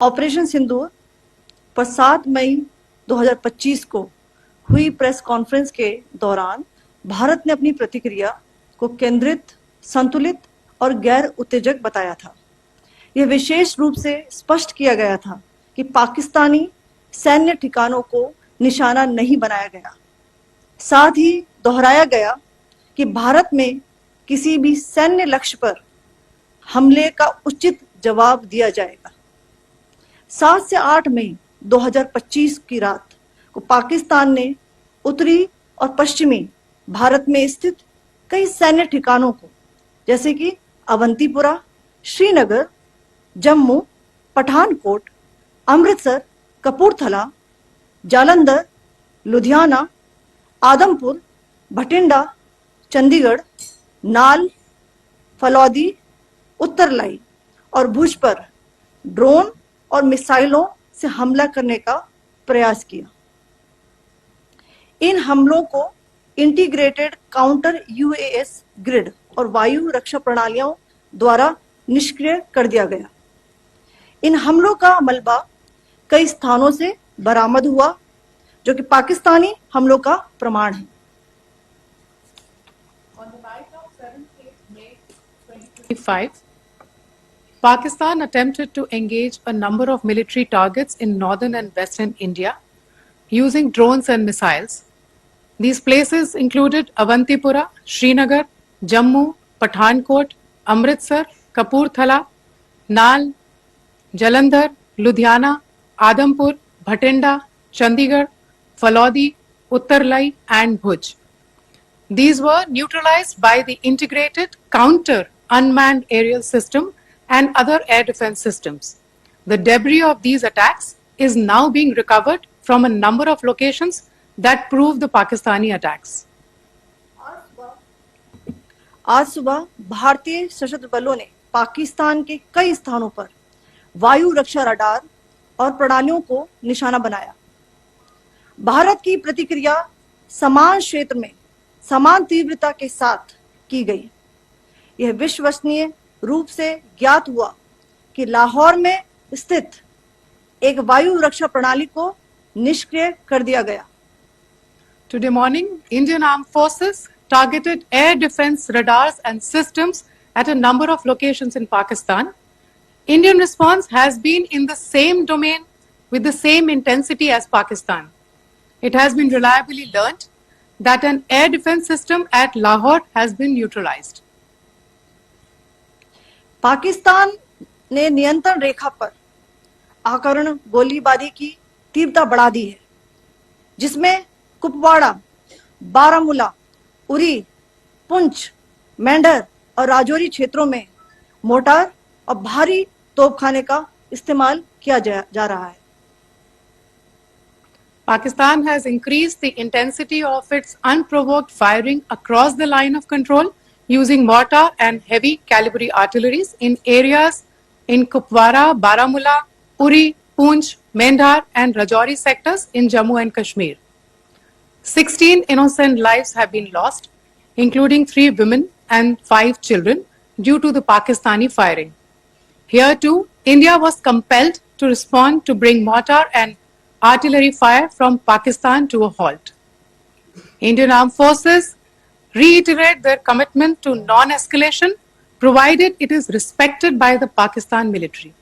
Operation सिंदूर पर 7 मई 2025 को हुई प्रेस कॉन्फ्रेंस के दौरान भारत ने अपनी प्रतिक्रिया को केंद्रित, संतुलित और गैर उत्तेजक बताया था। यह विशेष रूप से स्पष्ट किया गया था कि पाकिस्तानी सैन्य ठिकानों को निशाना नहीं बनाया गया। साथ ही दोहराया गया कि भारत में किसी भी सैन्य लक्ष्य पर हमले का उचित जवाब दिया जाएगा। 7 से 8 मई 2025 की रात को पाकिस्तान ने उत्तरी और पश्चिमी भारत में स्थित कई सैन्य ठिकानों को, जैसे कि अवंतीपुरा, श्रीनगर, जम्मू, पठानकोट, अमृतसर, कपूरथला, जालंधर, लुधियाना, आदमपुर, भटिंडा, चंडीगढ़, नाल, फलौदी, उत्तरलाई और भुज पर ड्रोन और मिसाइलों से हमला करने का प्रयास किया। इन हमलों को इंटीग्रेटेड काउंटर यूएस ग्रिड और वायु रक्षा प्रणालियों द्वारा निष्क्रिय कर दिया गया। इन हमलों का मलबा कई स्थानों से बरामद हुआ, जो कि पाकिस्तानी हमलों का प्रमाण है। On the night of 7th May 2025, Pakistan attempted to engage a number of military targets in northern and western India using drones and missiles. These places included Avantipura, Srinagar, Jammu, Pathankot, Amritsar, Kapurthala, Nal, Jalandhar, Ludhiana, Adampur, Bhatinda, Chandigarh, Falodi, Uttarlai and Bhuj. These were neutralized by the integrated counter unmanned aerial system and other air defense systems. The debris of these attacks is now being recovered from a number of locations that prove the Pakistani attacks. आज सुबह भारतीय सशस्त्र बलों ने पाकिस्तान के कई स्थानों पर वायु रक्षा रडार और प्रणालियों को निशाना बनाया। भारत की प्रतिक्रिया समान क्षेत्र में समान तीव्रता के साथ की गई। यह विश्वसनीय रूप से ज्ञात हुआ कि लाहौर में स्थित एक वायु रक्षा प्रणाली को निष्क्रिय कर दिया गया। Today morning, Indian Armed Forces targeted air defense radars and systems at a number of locations in Pakistan. Indian response has been in the same domain with the same intensity as Pakistan. It has been reliably learnt that an air defense system at Lahore has been neutralized. Pakistan ने नियंत्रण रेखा पर आकरण गोलीबारी की तीव्रता बढ़ा दी है, जिसमें कुपवाड़ा, बारामूला, उरी, पुंछ, मेंढर और राजौरी क्षेत्रों में मोर्टार और भारी तोपखाने का इस्तेमाल किया जा रहा है। Pakistan has increased the intensity of its unprovoked firing across the line of control using mortar and heavy calibre artilleries in areas in Kupwara, Baramulla, Uri, Poonch, Mendhar and Rajouri sectors in Jammu and Kashmir. 16 innocent lives have been lost, including 3 women and 5 children, due to the Pakistani firing. Here too, India was compelled to respond to bring mortar and artillery fire from Pakistan to a halt. Indian Armed Forces reiterate their commitment to non-escalation, provided it is respected by the Pakistan military.